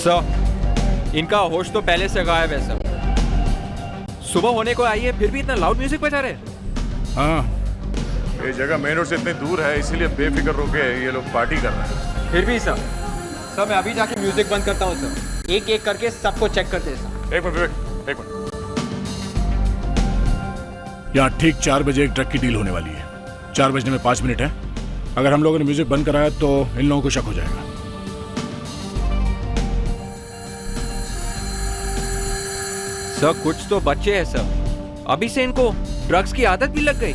Sir, इनका होश तो पहले से गायब है सर। सुबह होने को आई है फिर भी इतना लाउड म्यूजिक बजा रहे हैं। हाँ, ये जगह मेन रोड से इतनी दूर है इसीलिए बेफिक्र होके ये लोग पार्टी कर रहे हैं। फिर भी सर मैं अभी जाके म्यूजिक बंद करता हूँ सर। एक एक करके सबको चेक करते हैं सर। एक मिनट विवेक, एक मिनट। यहाँ ठीक 4 बजे एक ट्रक की डील होने वाली है। 4 बजने में 5 मिनट है। अगर हम लोगों ने म्यूजिक बंद कराया तो इन लोगों को शक हो जाएगा। सर कुछ तो बच्चे हैं सर, अभी से इनको ड्रग्स की आदत भी लग गई।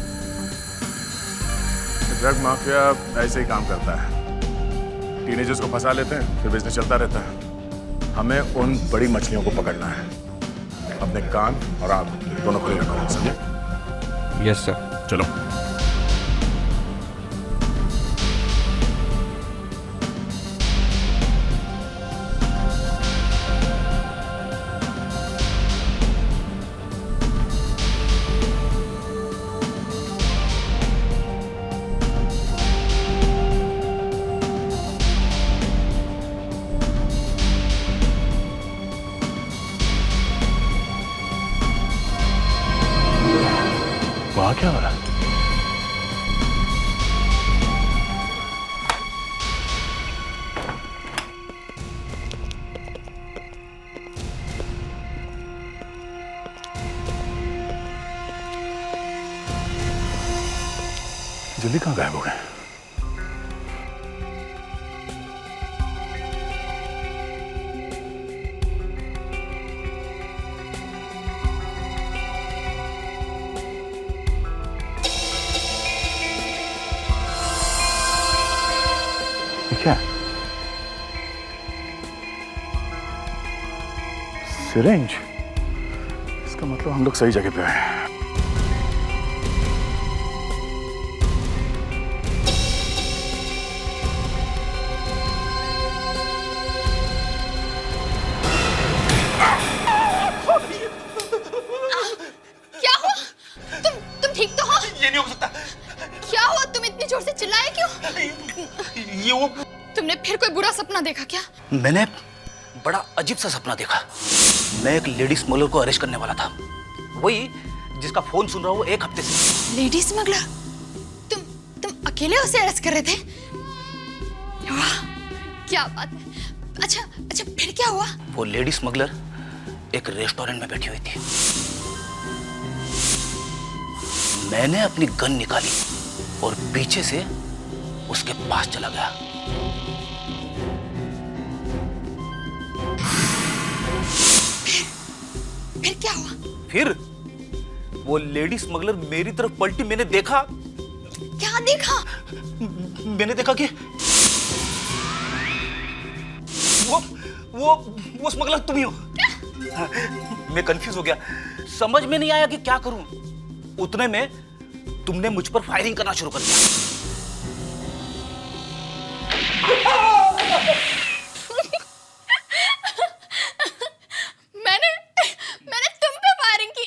ड्रग माफिया ऐसे ही काम करता है, टीनेजर्स को फंसा लेते हैं फिर बिजनेस चलता रहता है। हमें उन बड़ी मछलियों को पकड़ना है। अपने कान और आंख दोनों खुले रखो, समझे? Yes sir. चलो। वहाँ क्या हो रहा है? जल्दी कहाँ गायब हो गए? क्या? सिरिंज? इसका मतलब हम लोग सही जगह पे आए हैं। क्या हुआ? तुम ठीक तो हो? ये नहीं हो सकता। क्या हुआ? तुम इतनी जोर से चिल्लाए क्यों? ये वो तुमने फिर कोई बुरा सपना देखा क्या? मैंने बड़ा अजीब सा सपना देखा। मैं एक लेडी स्मगलर को अरेस्ट करने वाला था, वही जिसका फोन सुन रहा हूँ 1 हफ्ते से। Lady smuggler? तुम अकेले उसे अरेस्ट कर रहे थे? वाह, क्या बात है। अच्छा फिर क्या हुआ? वो लेडी स्मगलर एक रेस्टोरेंट में बैठी हुई थी। मैंने अपनी गन निकाली और पीछे से उसके पास चला गया। फिर क्या हुआ? फिर वो लेडी स्मगलर मेरी तरफ पलटी। मैंने देखा। क्या देखा? मैंने देखा कि वो स्मगलर तुम ही हो। मैं कंफ्यूज हो गया, समझ में नहीं आया कि क्या करूं। उतने में तुमने मुझ पर फायरिंग करना शुरू कर दिया। मैंने तुम पे फायरिंग की।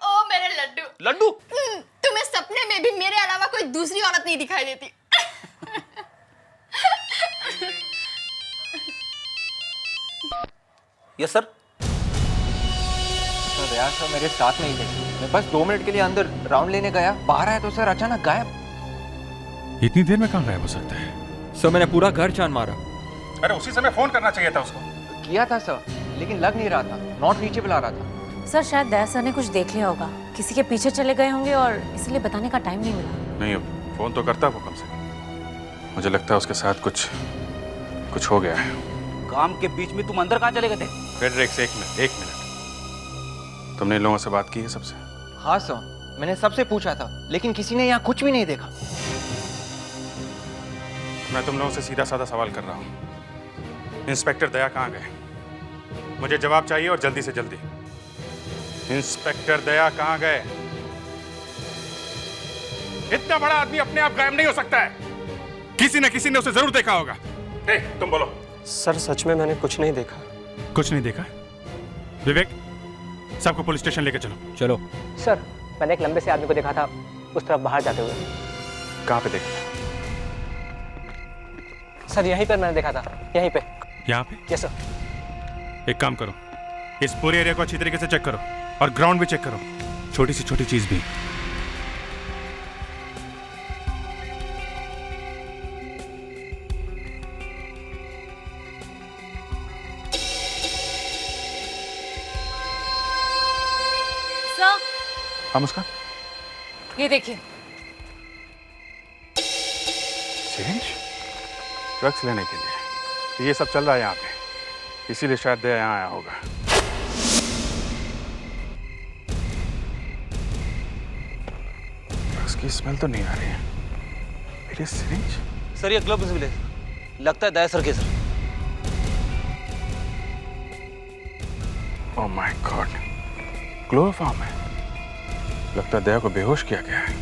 ओ मेरे लड्डू। तुम्हें सपने में भी मेरे अलावा कोई दूसरी औरत नहीं दिखाई देती। Yes sir. दया सर मेरे साथ में ही थे। मैं बस 2 मिनट के लिए अंदर राउंड लेने गया, बाहर आया तो सर अचानक गायब। इतनी देर में कहाँ गायब हो सकता है? सर मैंने पूरा घर छान मारा। अरे उसी समय फोन करना चाहिए था उसको। किया था सर, लेकिन लग नहीं रहा था, नॉट रीचेबल आ रहा था। सर शायद दया सर ने कुछ देख लिया होगा, किसी के पीछे चले गए होंगे और इसलिए बताने का टाइम नहीं मिला। नहीं, फोन तो करता वो कम से कम। मुझे लगता है उसके साथ कुछ हो गया है। काम के बीच में तुम अंदर कहाँ चले गए थे? फेडरिक्स, एक मिनट। तुमने इन लोगों से बात की है सबसे? हाँ सर, मैंने सबसे पूछा था, लेकिन किसी ने यहाँ कुछ भी नहीं देखा। मैं तुम लोगों से सीधा साधा सवाल कर रहा हूँ। इंस्पेक्टर दया कहाँ गए? मुझे जवाब चाहिए और जल्दी से जल्दी। इंस्पेक्टर दया कहाँ गए? इतना बड़ा आदमी अपने आप गायब नहीं हो सकता है। किसी न किसी ने उसे जरूर देखा होगा। तुम बोलो। सर सच में मैंने कुछ नहीं देखा। कुछ नहीं देखा? विवेक, सबको पुलिस स्टेशन लेके चलो। चलो। सर मैंने एक लंबे से आदमी को देखा था उस तरफ बाहर जाते हुए। कहाँ पे देखा? सर यहीं पर मैंने देखा था, यहीं पे। यहाँ पे? Yes sir. एक काम करो, इस पूरे एरिया को अच्छी तरीके से चेक करो और ग्राउंड भी चेक करो, छोटी से छोटी चीज भी। सर, हाँ मुस्कान, ये देखिए। सिरिंज ड्रग्स लेने के लिए ये सब चल रहा है यहाँ पे, इसीलिए शायद दया यहाँ आया होगा। ड्रग्स की स्मेल तो नहीं आ रही है। मेरी सिरिंज? सर ये ग्लव्स मिले, लगता है दया सर के sir. Oh my God, chloroform है। लगता है दया को बेहोश किया गया है,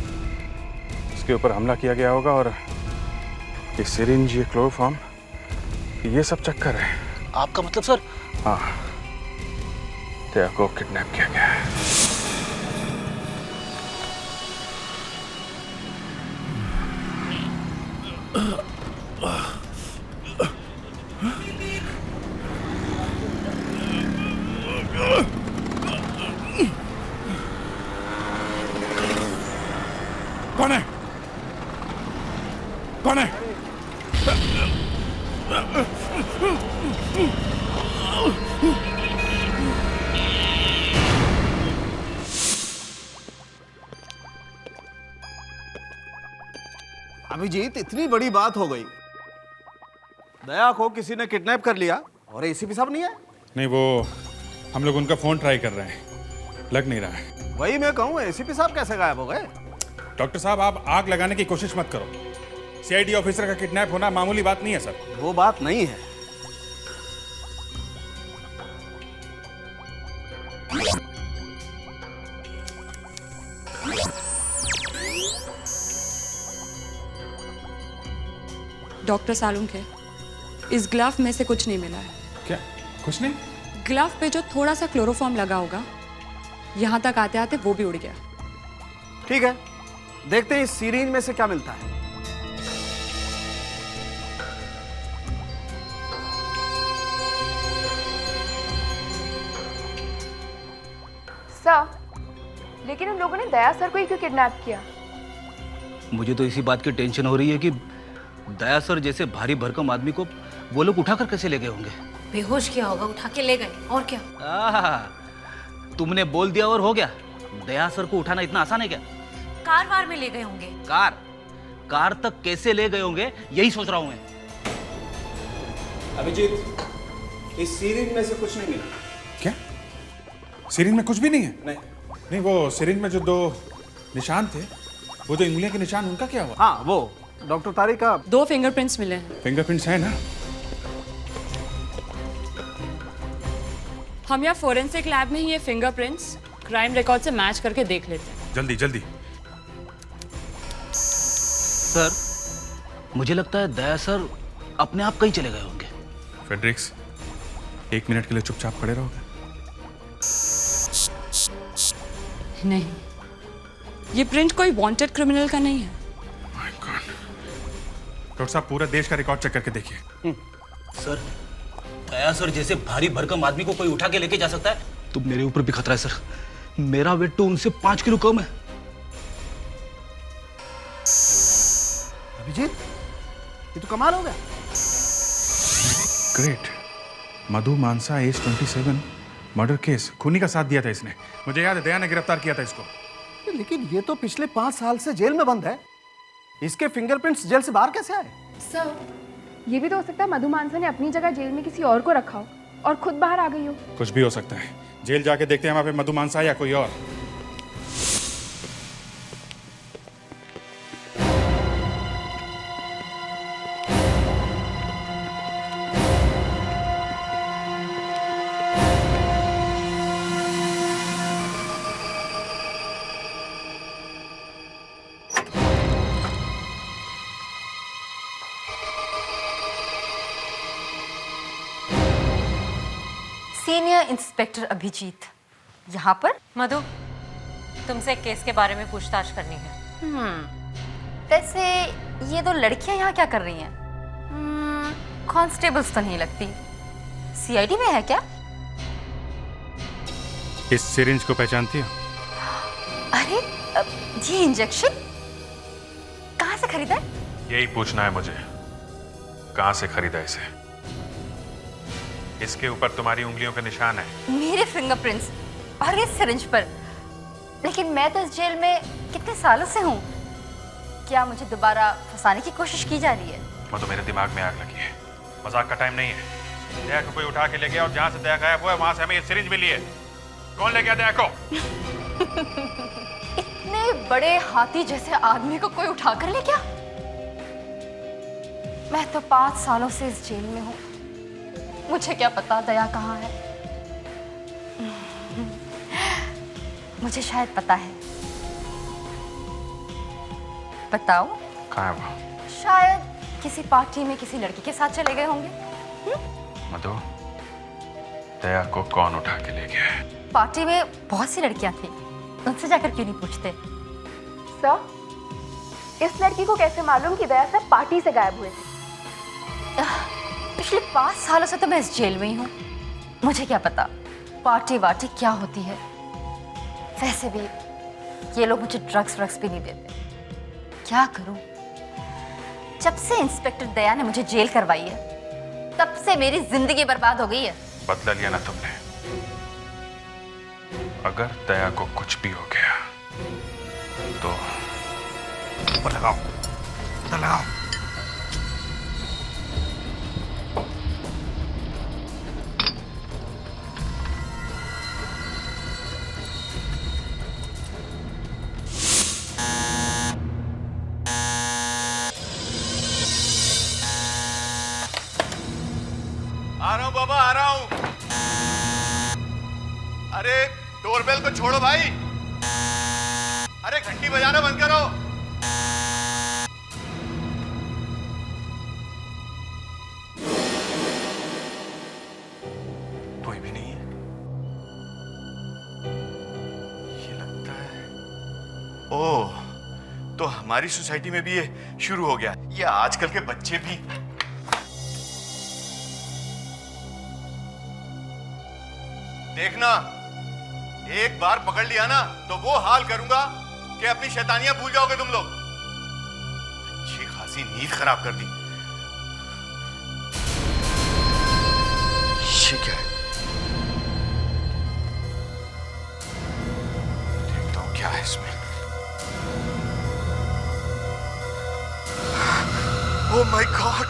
इसके ऊपर हमला किया गया होगा और ये सिरिंज, ये क्लोरोफॉर्म, ये सब चक्कर है। आपका मतलब सर? हाँ, दया को किडनैप किया गया है। कौन है? कौन है? अभिजीत, इतनी बड़ी बात हो गई, दया को किसी ने किडनैप कर लिया और एसीपी साहब नहीं है। नहीं, वो हम लोग उनका फोन ट्राई कर रहे हैं, लग नहीं रहा है। वही मैं कहूँ, एसीपी साहब कैसे गायब हो गए? डॉक्टर साहब, आप आग लगाने की कोशिश मत करो। सीआईडी ऑफिसर का किडनैप होना मामूली बात नहीं है सर। वो बात नहीं है। डॉक्टर सालुंक है, इस ग्लव में से कुछ नहीं मिला है। क्या? कुछ नहीं? ग्लव पे जो थोड़ा सा क्लोरोफॉर्म लगा होगा, यहाँ तक आते आते वो भी उड़ गया। ठीक है, देखते हैं इस सीरीज में से क्या मिलता है। सर, लेकिन हम लोगों ने दया सर को ही क्यों किडनैप किया? मुझे तो इसी बात की टेंशन हो रही है कि दया सर जैसे भारी भरकम आदमी को वो लोग उठाकर कैसे ले गए होंगे। बेहोश किया होगा, उठा के ले गए, और क्या। तुमने बोल दिया और हो गया। दया सर को उठाना इतना आसान है क्या? कार वार में ले गए होंगे। कार तक कैसे ले गए होंगे, यही सोच रहा हूं मैं। अभिजीत, इस सीरीज में से कुछ नहीं मिला। क्या? सिरिंज में कुछ भी नहीं है? नहीं, वो सिरिंज में जो 2 निशान थे, वो जो उंगलियों के निशान, उनका क्या हुआ? हाँ, वो डॉक्टर तारिक का 2 फिंगरप्रिंट्स मिले हैं। फिंगरप्रिंट्स है ना? हम यहाँ फोरेंसिक लैब में ही ये फिंगरप्रिंट्स क्राइम रिकॉर्ड से मैच करके देख लेते हैं। जल्दी जल्दी। सर, मुझे लगता है दया सर अपने आप कहीं चले गए होंगे। फेड्रिक्स, 1 मिनट के लिए चुपचाप खड़े रहोगे? नहीं, ये प्रिंट कोई वांटेड क्रिमिनल का नहीं है। My God. डॉक्टर साहब, पूरा देश का रिकॉर्ड चेक करके देखिए। सर, दया सर जैसे भारी भरकम आदमी को कोई उठा के लेके जा सकता है तो मेरे ऊपर भी खतरा है सर। मेरा वेट तो उनसे 5 किलो कम है। अभिजीत, ये तो कमाल हो गया। ग्रेट। मधु मानसा, एज 27, मर्डर केस। खूनी का साथ दिया था इसने। मुझे याद है, दया ने गिरफ्तार किया था इसको। लेकिन ये तो पिछले 5 साल से जेल में बंद है। इसके फिंगरप्रिंट्स जेल से बाहर कैसे आए? सर, ये भी तो हो सकता है मधु मानसा ने अपनी जगह जेल में किसी और को रखा हो और खुद बाहर आ गई हो। कुछ भी हो सकता है। जेल जाके देखते हैं वहां पे मधु मानसा या कोई और। सीनियर इंस्पेक्टर अभिजीत यहाँ पर? मधु, तुमसे एक केस के बारे में पूछताछ करनी है। वैसे ये 2 लड़कियां यहाँ क्या कर रही हैं? कांस्टेबल्स तो नहीं लगती, सीआईडी में है क्या? इस सिरिंज को पहचानती हो? अरे ये इंजेक्शन कहाँ से खरीदा है? यही पूछना है मुझे, कहाँ से खरीदा इसे? इसके ऊपर तुम्हारी उंगलियों के निशान है। मेरे फिंगरप्रिंट्स और इस सिरिंज पर। लेकिन मैं तो इस जेल में कितने सालों से हूँ। क्या मुझे दोबारा फंसाने की कोशिश की जा रही है? वो तो मेरे दिमाग में आग लगी है, मजाक का टाइम नहीं है। दया को कोई उठा के ले गया और जहाँ से दया गायब हुआ है वहां से हमें ये सिरिंज मिली है। कौन ले गया दया को? इतने बड़े हाथी जैसे आदमी को कोई उठा कर ले गया? मैं तो 5 सालों से इस जेल में हूँ, मुझे क्या पता दया कहाँ है। मुझे शायद पता है। बताओ कहाँ है वो? शायद किसी पार्टी में किसी लड़की के साथ चले गए होंगे। मधु, दया को कौन उठा के ले गया है? पार्टी में बहुत सी लड़कियां थी, उनसे जाकर क्यों नहीं पूछते? सर, इस लड़की को कैसे मालूम कि दया सर पार्टी से गायब हुए थे? पिछले 5 सालों से तो मैं इस जेल में ही हूँ, मुझे क्या पता पार्टी वार्टी क्या होती है। वैसे भी ये लोग मुझे ड्रग्स भी नहीं देते। क्या करूं? जब से इंस्पेक्टर दया ने मुझे जेल करवाई है तब से मेरी जिंदगी बर्बाद हो गई है। बदला लिया ना तुमने। अगर दया को कुछ भी हो गया तो ऊपर लगाओ, ऊपर लगाओ। आ रहा हूं बाबा, आ रहा हूं। अरे डोरबेल को छोड़ो भाई। अरे घंटी बजाना बंद करो। कोई भी नहीं है। ये लगता है ओह, तो हमारी सोसाइटी में भी ये शुरू हो गया। ये आजकल के बच्चे भी। देखना, एक बार पकड़ लिया ना तो वो हाल करूंगा कि अपनी शैतानियां भूल जाओगे तुम लोग। अच्छी खासी नींद खराब कर दी। ये क्या है? देखता हूं क्या है इसमें। Oh my God!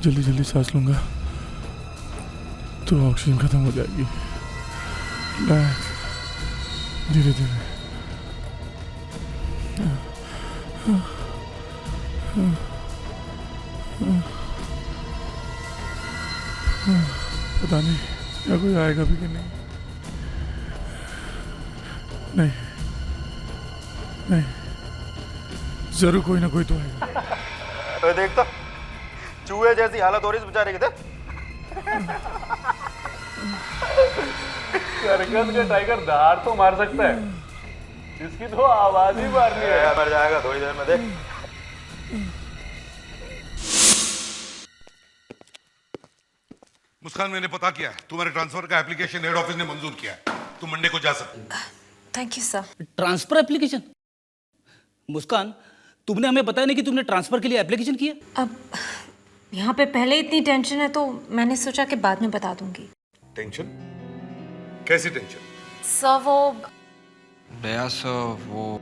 जल्दी जल्दी सांस लूंगा तो ऑक्सीजन खत्म हो जाएगी। रिलैक्स, धीरे धीरे। पता नहीं क्या कोई आएगा भी कि नहीं। नहीं नहीं, जरूर कोई ना कोई तो आएगा। अरे देख तो, चूहे जैसी हालत हो रही है इस बेचारे की। सर्कस का टाइगर दहाड़ तो मार सकता है, इसकी तो आवाज ही मारनी है। मर जाएगा थोड़ी देर में, देख। मुस्कान, मैंने पता किया, तुम्हारे ट्रांसफर का एप्लीकेशन हेड ऑफिस ने मंजूर किया है। तुम मंडे को जा सकते हो। Thank you sir. Transfer application? Muskaan, तुमने हमें बताया नहीं कि तुमने ट्रांसफर के लिए एप्लीकेशन किया। अब यहाँ पे पहले इतनी टेंशन है तो मैंने सोचा कि बाद में बता दूंगी। टेंशन? कैसी टेंशन? सर वो दया सर, वो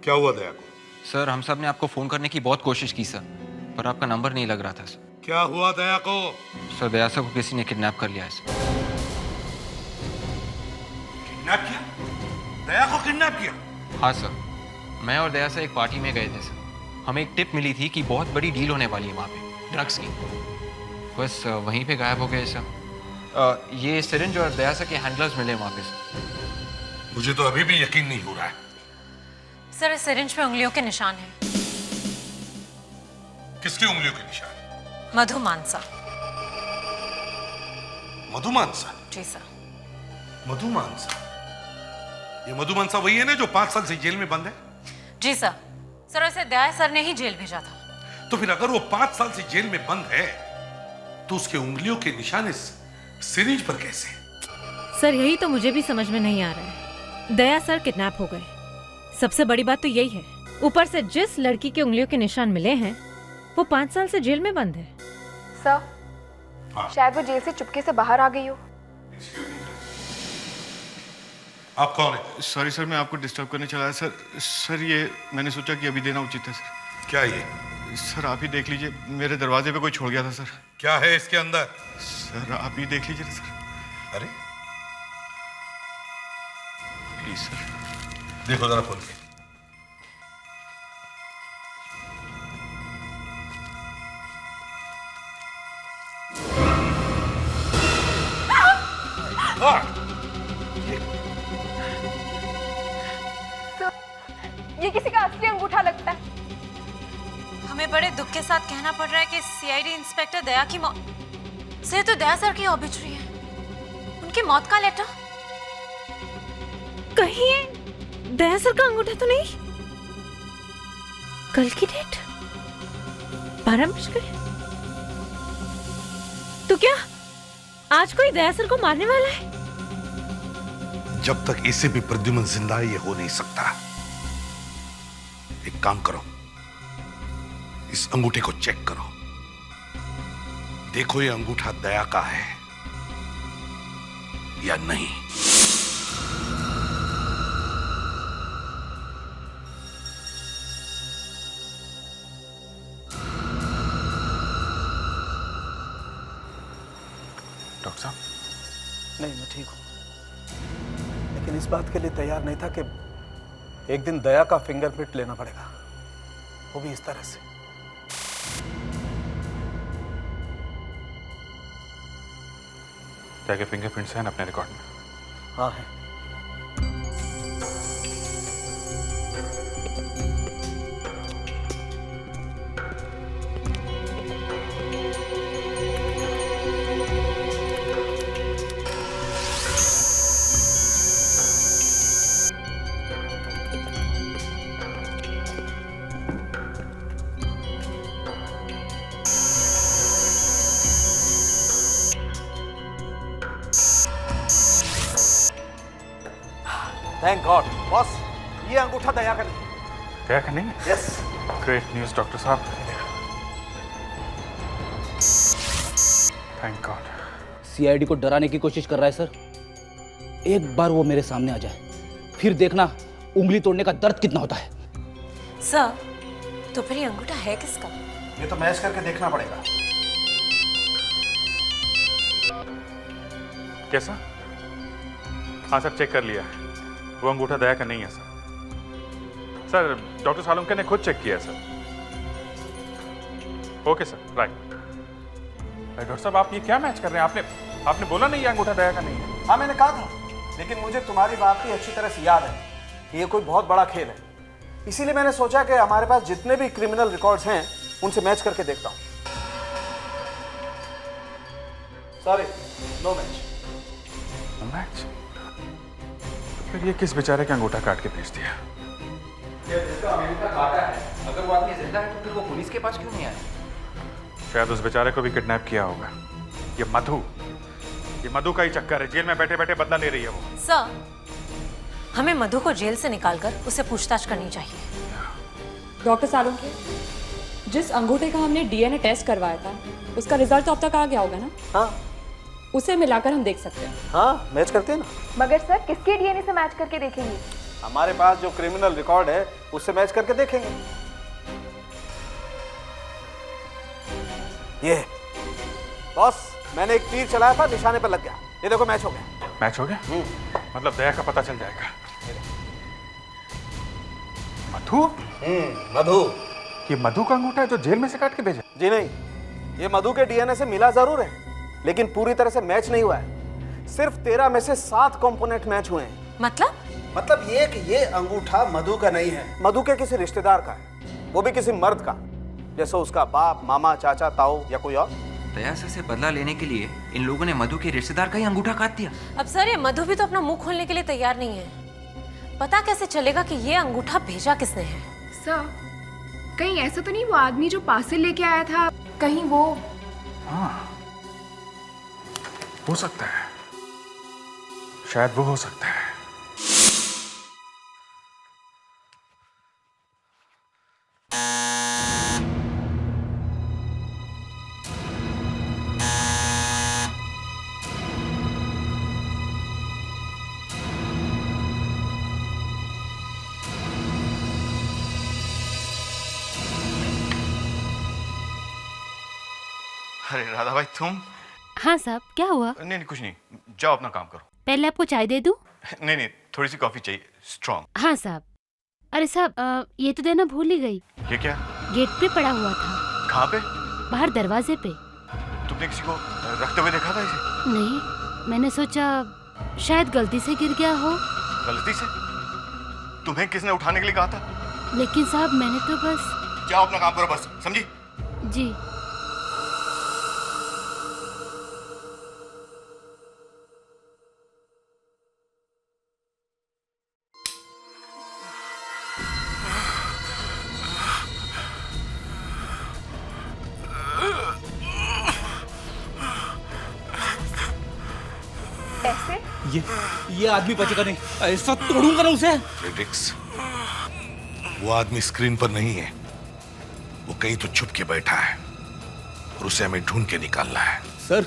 क्या हुआ दया को? सर हम सब ने आपको फोन करने की बहुत कोशिश की सर, पर आपका नंबर नहीं लग रहा था सर। क्या हुआ दया को? सर दया सर को किसी ने किडनैप कर लिया है सर। किडनैप किया? दया को किडनैप किया? हाँ सर, मैं और दया सर एक पार्टी में गए थे सर। हमें एक टिप मिली थी कि बहुत बड़ी डील होने वाली है वहाँ पे, ड्रग्स की। किडनैप किया? दया को किडनैप किया? हाँ सर, मैं और दया सर एक पार्टी में गए थे सर। हमें एक टिप मिली थी कि बहुत बड़ी डील होने वाली है वहाँ पे, ड्रग्स की। बस वहीं पे गायब हो गए सब। ये सिरिंज और दया सर के हैंडलर्स मिले वहाँ पे सर। मुझे तो अभी भी यकीन नहीं हो रहा है। सर इस सिरिंज पे उंगलियों के निशान हैं। किसकी उंगलियों के निशान? मधु मानसा। मधु मानसा? जी सर। मधु मानसा? ये मधु मानसा वही है ना जो 5 साल से जेल में बंद है? जी सर। सर उसे दया सर ने ही जेल भेजा था। तो फिर अगर वो 5 साल से जेल में बंद है तो उसके उंगलियों के निशान इस सिरिंज पर कैसे? सर यही तो मुझे भी समझ में नहीं आ रहा है। दया सर किडनैप हो गए, सबसे बड़ी बात तो यही है। ऊपर से जिस लड़की के उंगलियों के निशान मिले हैं वो 5 साल से जेल में बंद है। सर शायद वो जेल से चुपके से बाहर आ गई हो। आप कौन है? सॉरी सर, मैं आपको डिस्टर्ब करने चला सर। सर ये मैंने सोचा कि अभी देना उचित है सर। क्या ये? सर आप ही देख लीजिए, मेरे दरवाजे पे कोई छोड़ गया था सर। क्या है इसके अंदर? सर आप ही देख लीजिए सर। अरे प्लीज सर। देखो जरा खोल के। ये किसी का असली अंगूठा लगता है। हमें बड़े दुख के साथ कहना पड़ रहा है कि सीआईडी इंस्पेक्टर दया की मौत से तो दया सर की ऑबिचुरी है। उनकी मौत का लेटर कहीं है? दया सर का अंगूठा तो नहीं? कल की डेट 12 बज गए। तो क्या आज कोई दया सर को मारने वाला है? जब तक इसे भी प्रद्युमन जिंदा है ये हो नहीं सकता। एक काम करो, इस अंगूठे को चेक करो, देखो ये अंगूठा दया का है या नहीं। डॉक्टर साहब? नहीं, मैं ठीक हूं, लेकिन इस बात के लिए तैयार नहीं था कि एक दिन दया का फिंगरप्रिंट लेना पड़ेगा, वो भी इस तरह से। दया के फिंगरप्रिंट्स हैं अपने रिकॉर्ड में? हाँ है। थैंक गॉड बॉस, ये अंगूठा दया का नहीं। दया का नहीं? यस। ग्रेट न्यूज़ डॉक्टर साहब, थैंक गॉड। सीआईडी को डराने की कोशिश कर रहा है सर। एक बार वो मेरे सामने आ जाए, फिर देखना उंगली तोड़ने का दर्द कितना होता है। सर तो फिर ये अंगूठा है किसका? ये तो मैच करके देखना पड़ेगा। कैसा? हाँ सर, चेक कर लिया, वो अंगूठा दया का नहीं है सर। सर डॉक्टर सालुंके ने खुद चेक किया sir. Okay sir, right. Doctor साहब आप ये क्या मैच कर रहे हैं? आपने बोला नहीं ये अंगूठा दया का नहीं है। हाँ मैंने कहा था, लेकिन मुझे तुम्हारी बात भी अच्छी तरह से याद है कि ये कोई बहुत बड़ा खेल है, इसीलिए मैंने सोचा कि हमारे पास जितने भी क्रिमिनल रिकॉर्ड्स हैं उनसे मैच करके देखता हूँ। Sorry, no match. No match? फिर ये किस बेचारे का अंगूठा काट के भेज दिया? ये जिसका अंगूठा काटा है, अगर वो आदमी जिंदा है तो फिर वो पुलिस के पास क्यों नहीं आया? शायद उस बेचारे को भी किडनैप किया होगा। ये मधु का ही चक्कर है, जेल में बैठे बैठे बदला ले रही है वो। सर हमें मधु को जेल से निकालकर उसे पूछताछ करनी चाहिए। डॉक्टर सालुंके, जिस अंगूठे का हमने डीएनए टेस्ट करवाया था उसका रिजल्ट तो अब तक आ गया होगा ना? हाँ, उसे मिलाकर हम देख सकते हैं। हाँ मैच करते हैं ना। मगर सर किसके डीएनए से मैच करके देखेंगे? हमारे पास जो क्रिमिनल रिकॉर्ड है उससे मैच करके देखेंगे। ये बॉस, मैंने एक तीर चलाया था, निशाने पर लग गया। ये देखो मैच हो गया। मैच हो गया? मतलब दया का पता चल जाएगा। मधु? मधु। ये मधु का अंगूठा है जो जेल में से काट के भेजा? जी नहीं, ये मधु के डीएनए से मिला जरूर है, लेकिन पूरी तरह से मैच नहीं हुआ है। सिर्फ 13 में से 7 कंपोनेंट मैच हुए हैं। मतलब ये कि ये अंगूठा मधु का नहीं है, मधु के किसी रिश्तेदार का है, वो भी किसी मर्द का, जैसे उसका बाप, मामा, चाचा, ताऊ या कोई और। दया सर से बदला लेने के लिए इन लोगों ने मधु के रिश्तेदार का ही अंगूठा काट दिया। अब सर ये मधु भी तो अपना मुंह खोलने के लिए तैयार नहीं है। पता कैसे चलेगा कि ये अंगूठा भेजा किसने है? सर, कहीं ऐसा तो नहीं वो आदमी जो पार्सल लेके आया था, कहीं वो? हाँ, हो सकता है, शायद वो हो सकता है। अरे राधा भाई तुम? हाँ साहब, क्या हुआ? नहीं कुछ नहीं, जाओ अपना काम करो। पहले आपको चाय दे दूं? नहीं थोड़ी सी कॉफी चाहिए, स्ट्रॉन्ग। हाँ साहब। अरे साहब, ये तो देना भूल ही गई। ये क्या? गेट पे पड़ा हुआ था। कहाँ पे? बाहर दरवाजे पे। तुमने किसी को रखते हुए देखा था इसे? नहीं, मैंने सोचा शायद गलती से गिर गया हो। गलती से? तुम्हें किसने उठाने के लिए कहा था? लेकिन साहब मैंने तो बस। जाओ अपना काम करो बस, समझी? जी। ये आदमी बचेगा नहीं, ऐसा तोड़ूंगा ना उसे। फ्रेडरिक्स, वो आदमी स्क्रीन पर नहीं है, वो कहीं तो छुप के बैठा है और उसे हमें ढूंढ के निकालना है। सर,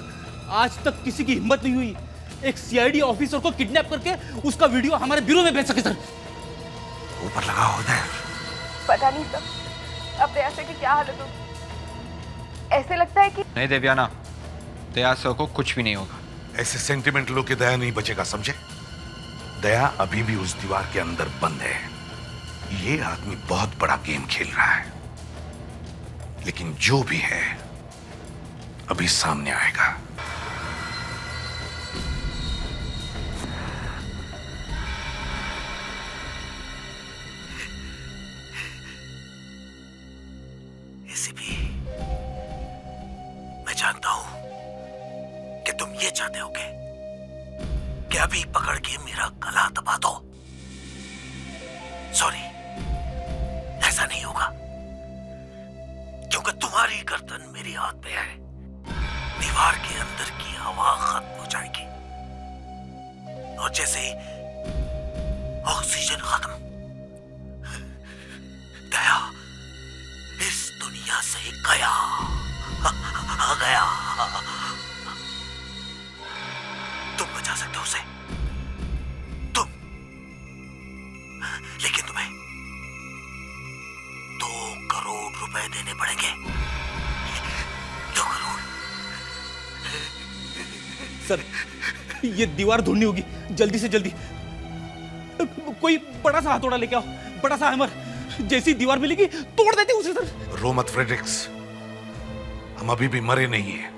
आज तक किसी की हिम्मत नहीं हुई एक सीआईडी ऑफिसर को किडनैप करके उसका वीडियो हमारे ब्यूरो में भेज सके। सर ऊपर लगा होता है। पता नहीं सर, अब दया सर की क्या हालत होगी। ऐसे लगता है कि नहीं देवयाना, दया सर को कुछ भी नहीं होगा। ऐसे सेंटिमेंटलों के दया नहीं बचेगा, समझे? दया अभी भी उस दीवार के अंदर बंद है। ये आदमी बहुत बड़ा गेम खेल रहा है, लेकिन जो भी है अभी सामने आएगा। एसीपी, मैं जानता हूं कि तुम ये चाहते होगे कि अभी पकड़ के मेरा गला दबा दो। सॉरी, ऐसा नहीं होगा, क्योंकि तुम्हारी गर्दन मेरे हाथ पे है। दीवार के अंदर की हवा खत्म हो जाएगी और जैसे ही ऑक्सीजन खत्म, दया इस दुनिया से गया आ गया। तुम बचा सकते हो उसे, तुम, लेकिन तुम्हें 2 करोड़ रुपए देने पड़ेंगे। 2 करोड़। सर, ये दीवार ढूंढनी होगी जल्दी से जल्दी। कोई बड़ा सा हथौड़ा लेके आओ, बड़ा सा हैमर। जैसी दीवार मिलेगी तोड़ देते उसे। सर रो मत फ्रेडरिक्स, हम अभी भी मरे नहीं है।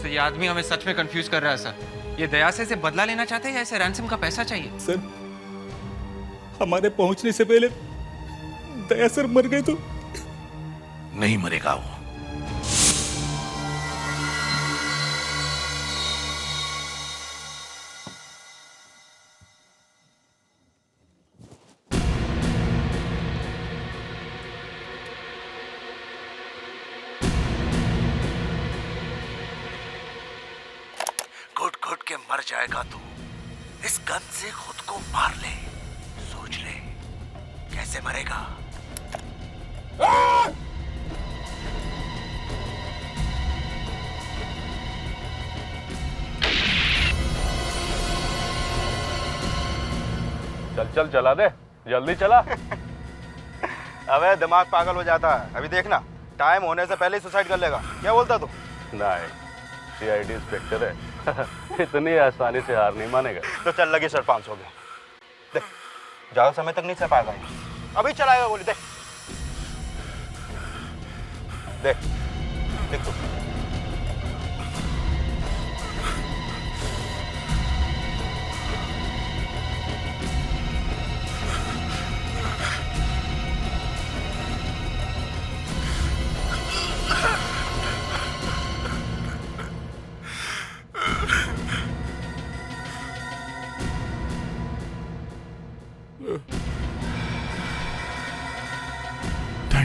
सर, ये आदमी हमें सच में कंफ्यूज कर रहा है। सर, ये दया से बदला लेना चाहते हैं या इसे रैंसम का पैसा चाहिए? सर, हमारे पहुंचने से पहले दया सर मर गए तो? नहीं मरेगा वो। घुट घुट के मर जाएगा तू। इस गन से खुद को मार ले, सोच ले कैसे मरेगा। चल चल चला दे, जल्दी चला। अबे दिमाग पागल हो जाता है। अभी देखना, टाइम होने से पहले ही सुसाइड कर लेगा। क्या बोलता तू? नहीं, सीआईडी इंस्पेक्टर है। इतनी आसानी से हार नहीं मानेगा। तो चल लगी सर 500 के। देख, ज्यादा समय तक नहीं सह पाएगा, अभी चलाएगा गोली। देख देख देख तू।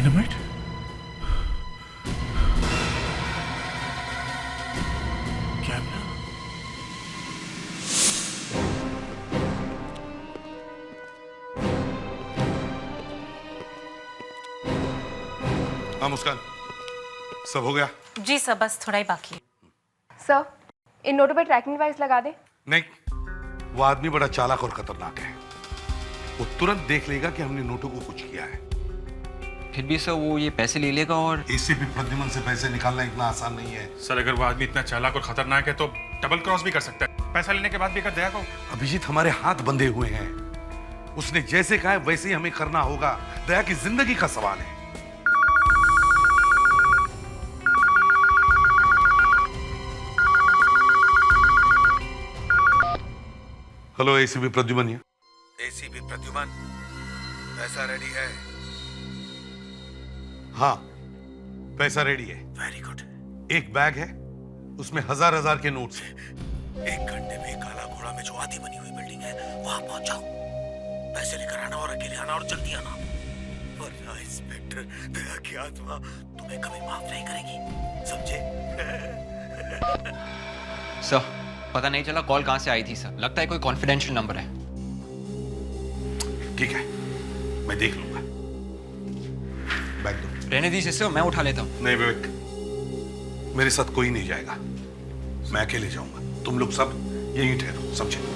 डायनामाइट? कैमरा? हाँ मुस्कान, सब हो गया? जी सर, बस थोड़ा ही बाकी है। सर, इन नोटों पे ट्रैकिंग डिवाइस लगा दे। नहीं, वो आदमी बड़ा चालाक और खतरनाक है। वो तुरंत देख लेगा कि हमने नोटों को कुछ किया है। फिर भी सर वो ये पैसे ले लेगा और एसीपी प्रद्युमन से पैसे निकालना इतना आसान नहीं है। सर अगर वो आदमी इतना चालाक और खतरनाक है तो डबल क्रॉस भी कर सकता है। पैसा लेने के बाद भी अगर दया को। अभिजीत, हमारे हाथ बंधे हुए हैं। उसने जैसे कहा है वैसे ही हमें करना होगा। दया की जिंदगी का सवाल है। Hello ACP Pradyuman. ACP Pradyuman, पैसा रेडी है? हाँ, पैसा रेडी है। Very good. एक बैग है, उसमें हजार के नोट्स हैं। 1 घंटे में काला घोड़ा में जो आधी बनी हुई बिल्डिंग है वहां पहुंच जाओ। पैसे लेकर आना और अकेले आना और जल्दी आना, वरना इंस्पेक्टर दया की आत्मा तुम्हें कभी माफ नहीं करेगी, समझे? सर पता नहीं चला कॉल कहां से आई थी सर। लगता है कोई कॉन्फिडेंशियल नंबर है। ठीक है, मैं देख लूंगा। बैग दो। रहने दीजिए सर, मैं उठा लेता हूँ। नहीं विवेक, मेरे साथ कोई नहीं जाएगा, मैं अकेले जाऊंगा। तुम लोग सब यहीं ठहरो, समझे?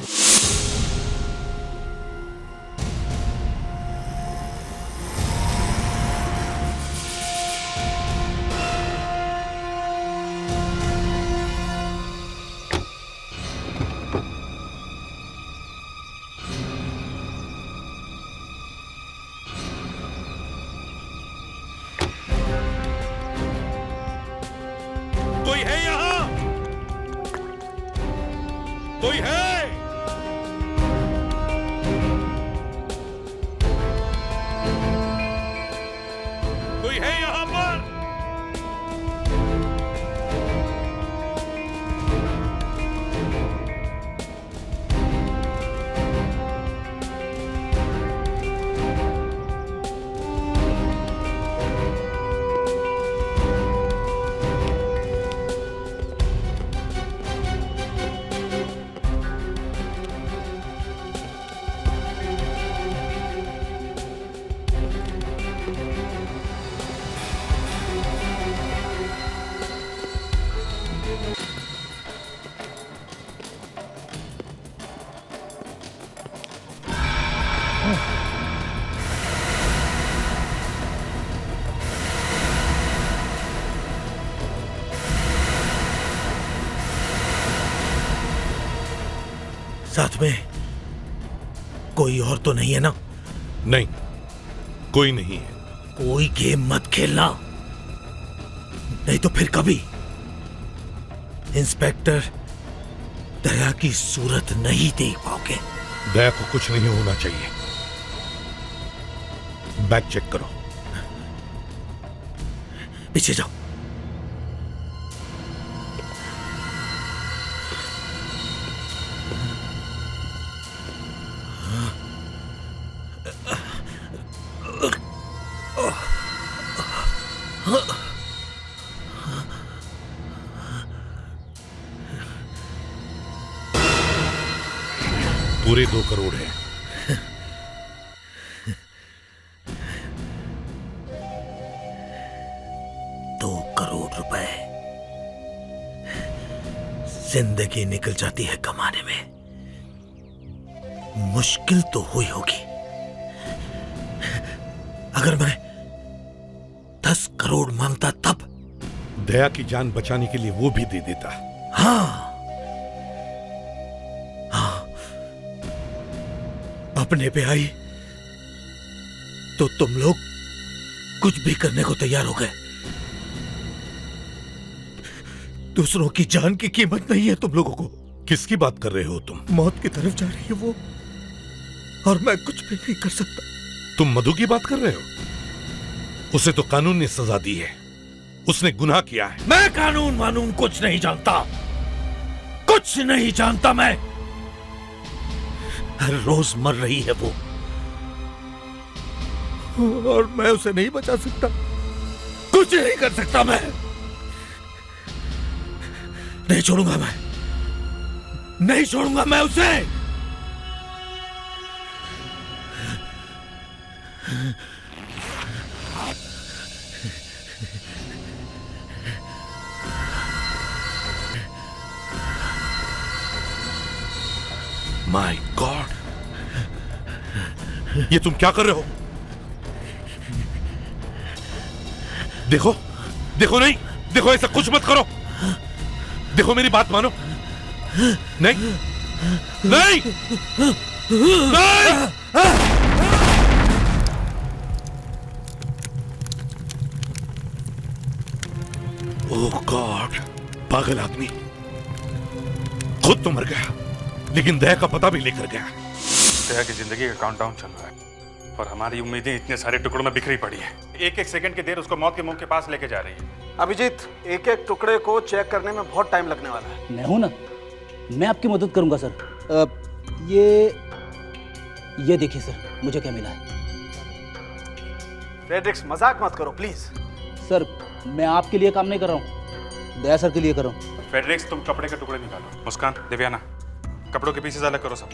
कोई है यहाँ? कोई है? कोई है यहाँ पर? साथ में कोई और तो नहीं है ना? नहीं, कोई नहीं है। कोई गेम मत खेलना, नहीं तो फिर कभी इंस्पेक्टर दया की सूरत नहीं देख पाओगे। दया को कुछ नहीं होना चाहिए। बैग चेक करो। पीछे जाओ। पूरे 2 करोड़ है। ₹2 जिंदगी निकल जाती है कमाने में। मुश्किल तो हुई होगी। अगर मैं 10 करोड़ मांगता तब? दया की जान बचाने के लिए वो भी दे देता। हाँ, अपने पे आई तो तुम लोग कुछ भी करने को तैयार हो गए। दूसरों की जान की कीमत नहीं है तुम लोगों को। किसकी बात कर रहे हो तुम? मौत की तरफ जा रही है वो, और मैं कुछ भी नहीं कर सकता। तुम मधु की बात कर रहे हो? उसे तो कानून ने सजा दी है, उसने गुनाह किया है। मैं कानून वानून कुछ नहीं जानता, कुछ नहीं जानता मैं। हर रोज मर रही है वो, और मैं उसे नहीं बचा सकता, कुछ नहीं कर सकता। मैं नहीं छोड़ूंगा, मैं नहीं छोड़ूंगा मैं उसे। माय गॉड, ये तुम क्या कर रहे हो? देखो देखो, नहीं देखो, ऐसा कुछ मत करो। देखो मेरी बात मानो। नहीं नहीं नहीं। ओह गॉड, पागल आदमी खुद तो मर गया, लेकिन दया का पता भी लेकर गया। दया की जिंदगी का काउंटडाउन चल रहा है और हमारी उम्मीदें इतने सारे टुकड़ों में बिखरी पड़ी है। एक एक सेकंड की देर उसको मौत के मुंह के पास लेके जा रही है। अभिजीत, एक एक टुकड़े को चेक करने में बहुत टाइम लगने वाला है। मैं हूं ना, मैं आपकी मदद करूंगा सर। ये देखिए सर, मुझे क्या मिला है। फ्रेडरिक्स, मजाक मत करो प्लीज। सर, मैं आपके लिए काम नहीं कर रहा हूँ, दया सर के लिए कर रहा हूँ। फेडरिक्स, तुम कपड़े के टुकड़े निकालो। मुस्कान, दिव्याना, कपड़ों के पीसेस अलग करो सब।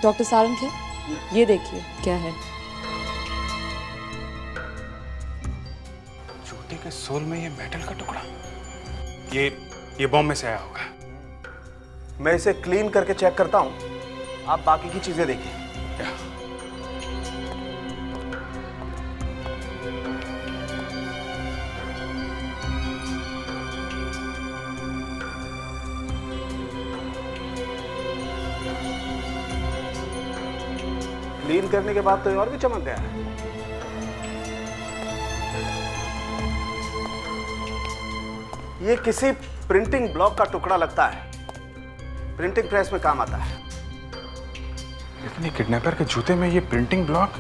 डॉक्टर सारंग, ये देखिए क्या है। जूते के सोल में ये मेटल का टुकड़ा, ये बॉम्ब में से आया होगा। मैं इसे क्लीन करके चेक करता हूँ, आप बाकी की चीजें देखिए। क्या? क्लीन करने के बाद तो ये और भी चमक गया है। ये किसी प्रिंटिंग ब्लॉक का टुकड़ा लगता है, प्रिंटिंग प्रेस में काम आता है। इतने किडनैपर के जूते में ये प्रिंटिंग ब्लॉक,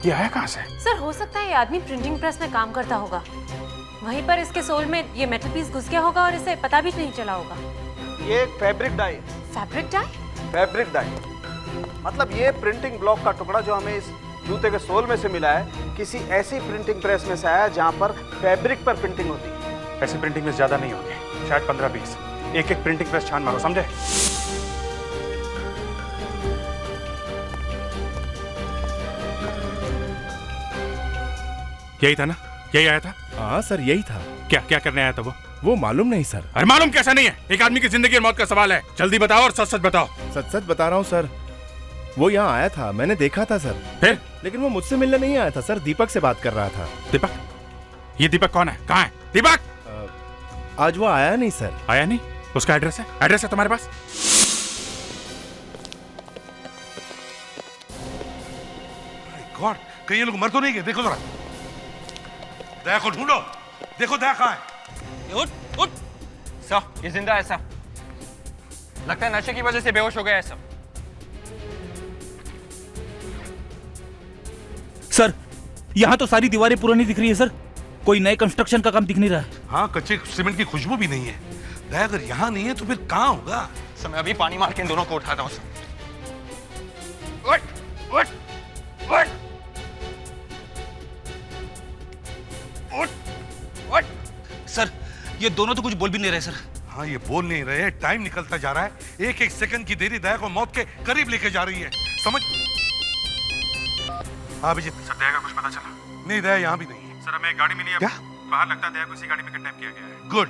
ये आया कहां से? सर, हो सकता है ये आदमी प्रिंटिंग प्रेस में काम करता होगा, वहीं पर इसके सोल में ये मेटल पीस घुस गया होगा और इसे पता भी नहीं चला होगा। ये एक fabric dye. Fabric dye? Fabric dye मतलब ये प्रिंटिंग ब्लॉक का टुकड़ा जो हमें इस जूते के सोल में से मिला है, किसी ऐसी प्रिंटिंग प्रेस में से आया जहां पर फैब्रिक पर प्रिंटिंग होती है। ऐसी प्रिंटिंग प्रेस ज्यादा नहीं होगी, शायद 15-20। एक एक प्रिंटिंग प्रेस छान मारो, समझे? यही था ना, यही आया था? हाँ सर, यही था। क्या क्या करने आया था वो मालूम नहीं सर। अरे मालूम कैसा नहीं है? एक आदमी की जिंदगी और मौत का सवाल है, जल्दी बताओ और सच सच बताओ। सच सच बता रहा हूँ सर, वो यहाँ आया था, मैंने देखा था सर। फिर? लेकिन वो मुझसे मिलने नहीं आया था सर, दीपक से बात कर रहा था। दीपक? ये दीपक कौन है? कहाँ है दीपक? आज वो आया नहीं सर। आया नहीं? उसका एड्रेस है? एड्रेस है तुम्हारे पास? गॉड, कहीं ये लोग मर तो नहीं गए? देखो जरा, दया को ढूंढो, देखो दया कहाँ है। उठ उठ। सर, ये जिंदा है सर, लगता है नशे की वजह से बेहोश हो गया है सर। सर, यहाँ तो सारी दीवारें पुरानी दिख रही है सर, कोई नए कंस्ट्रक्शन का काम दिख नहीं रहा है। हाँ, कच्चे सीमेंट की खुशबू भी नहीं है। दया अगर यहाँ नहीं है तो फिर कहाँ होगा? सर, मैं अभी पानी मार के इन दोनों को उठाता हूँ सर। उठ उठ उठ उठ उठ। सर, ये दोनों तो कुछ बोल भी नहीं रहे सर। हाँ, ये बोल नहीं रहे, टाइम निकलता जा रहा है, एक एक सेकंड की देरी दया को मौत के करीब लेके जा रही है, समझ? हाँ अभिजीत। सर, दया का कुछ पता चला? नहीं, दया यहाँ भी नहीं है। सर, हमें एक गाड़ी मिली है। क्या? बाहर लगता है दया को इसी गाड़ी में किडनैप किया गया है। गुड।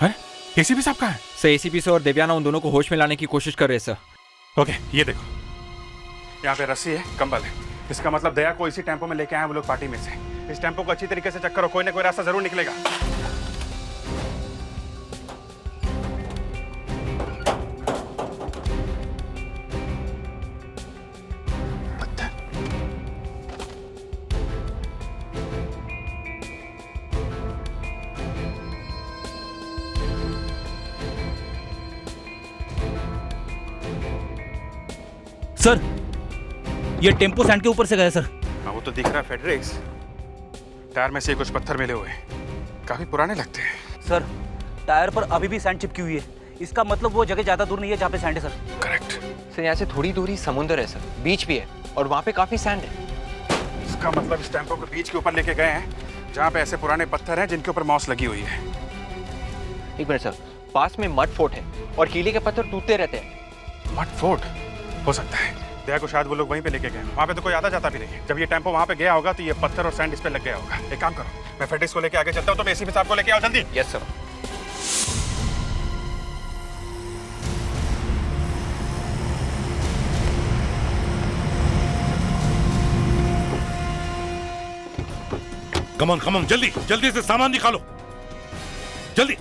है? एसीपी साहब कहाँ है? सर, एसीपी सर और देवयाना उन दोनों को होश में लाने की कोशिश कर रहे हैं सर। ओके, ये देखो, यहाँ पे रस्सी है, कंबल है, इसका मतलब दया को इसी टेम्पो में लेके आए वो लोग पार्टी में से। इस टेम्पो को अच्छी तरीके से चेक करो, कोई ना कोई रास्ता जरूर निकलेगा। सर, ये टेम्पो सैंड के ऊपर से गया सर। हाँ, वो तो दिख रहा है फेडरिक्स, टायर में से कुछ पत्थर मिले हुए हैं, काफी पुराने लगते हैं। सर, टायर पर अभी भी सैंड चिपकी हुई है, इसका मतलब वो जगह ज्यादा दूर नहीं है जहाँ पे सैंड है सर। करेक्ट सर यहाँ से थोड़ी दूर ही समुंदर है सर, बीच भी है और वहाँ पे काफी सैंड है। इसका मतलब इस टेम्पो को बीच के ऊपर लेके गए हैं जहाँ पे ऐसे पुराने पत्थर हैं जिनके ऊपर मॉस लगी हुई है। एक मिनट सर, पास में मड फोर्ट है और कीले के पत्थर टूटते रहते हैं। मड फोर्ट हो सकता है, दया को शायद वो लोग वहीं पे लेके गए। वहाँ पे तो कोई आता जाता भी नहीं है। जब ये टेम्पो वहाँ पे गया होगा तो ये पत्थर और सैंड इस पे लग गया होगा। एक काम करो, मैं फेडिक्स को लेके आगे चलता हूँ, तो एसीपी साहब को लेके आओ जल्दी। Yes sir. कमन जल्दी जल्दी से सामान निकालो, जल्दी।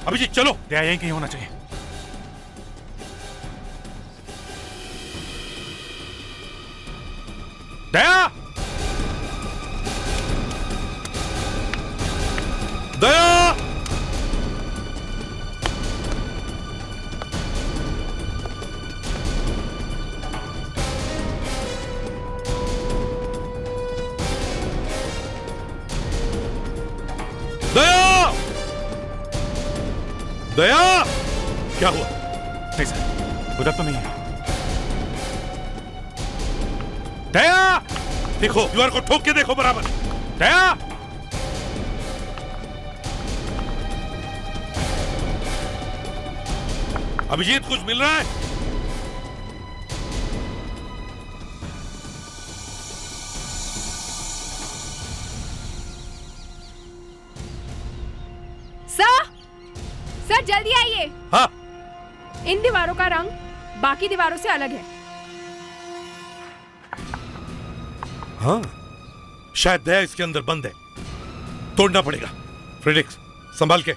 अभिजीत चलो। दया यहीं कहीं होना चाहिए। दया दया क्या हुआ? नहीं सर, उधर तो नहीं है। दया देखो, दीवार को ठोक के देखो बराबर। दया अभिजीत कुछ मिल रहा है? सर जल्दी आइए। हाँ। इन दीवारों का रंग बाकी दीवारों से अलग है। हाँ, शायद दया इसके अंदर बंद है, तोड़ना पड़ेगा। फ्रेडिक्स संभाल के,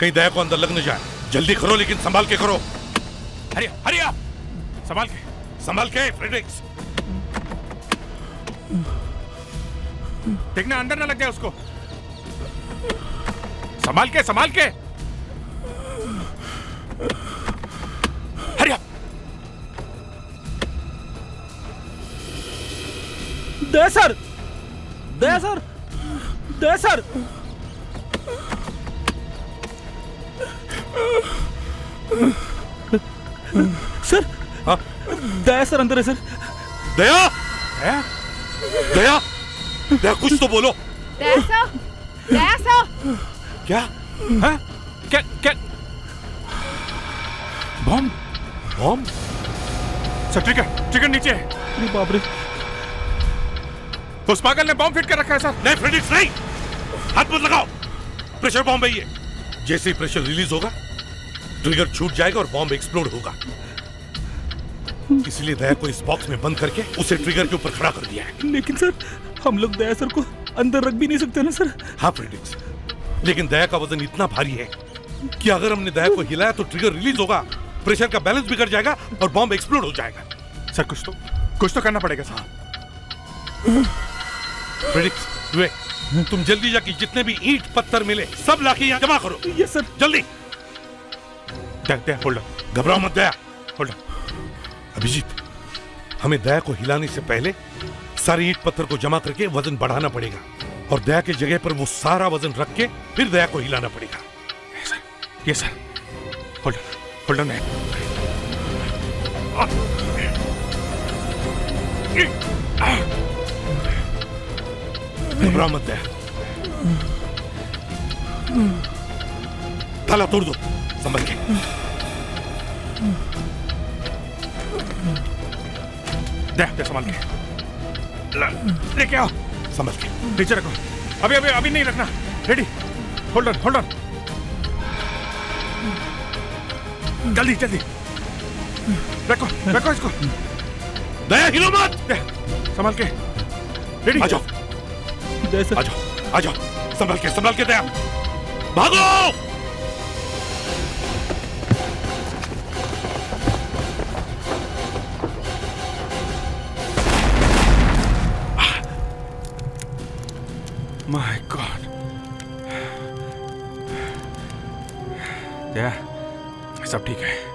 कहीं दया को अंदर लग न जाए। जल्दी करो लेकिन संभाल के करो। हरिया संभाल के फ्रेडिक्स। देखना अंदर ना लग जाए उसको। संभाल के हरिया। दया सर सर। हाँ दया सर अंदर है सर। दया कुछ तो बोलो। दया सर क्या? हाँ? क्या बॉम्ब सर? ट्रिगर नीचे है। बाप रे, उस पागल ने बॉम्ब फिट कर रखा है सर। नहीं फ्रेडिक्स नहीं, हाथ मत लगाओ। प्रेशर बॉम्ब है ये। जैसे ही प्रेशर रिलीज होगा ट्रिगर छूट जाएगा और बॉम्ब एक्सप्लोड होगा। इसलिए दया को इस बॉक्स में बंद करके उसे ट्रिगर के ऊपर खड़ा कर दिया है। लेकिन सर हम लोग दया सर को अंदर रख भी नहीं सकते ना सर। हाँ फ्रेडिक्स, लेकिन दया का वजन इतना भारी है कि अगर हमने दया को हिलाया तो ट्रिगर रिलीज होगा, प्रेशर का बैलेंस बिगड़ जाएगा और बॉम्ब एक्सप्लोड हो जाएगा। सर कुछ तो करना पड़ेगा सर। फ्रेडिक्स तुम जल्दी जाके जितने भी ईंट पत्थर मिले सब लाके यहाँ जमा करो। Yes sir. जल्दी। होल्ड, घबराओ मत दया। होल्ड। अभिजीत, हमें दया को हिलाने से पहले सारे ईंट पत्थर को जमा करके वजन बढ़ाना पड़ेगा और दया की जगह पर वो सारा वजन रख के फिर दया को हिलाना पड़ेगा। Yes sir. Hold on. घबराओ मत दया। ताला तोड़ दो, संभल के। दया संभाल के लेके आओ। संभल के नीचे रखो। अभी नहीं रखना। रेडी। Hold on. जल्दी रखो इसको। दया हिलो मत। संभाल के। रेडी। आ जाओ संभल के दया, भागो। My God. दया सब ठीक है।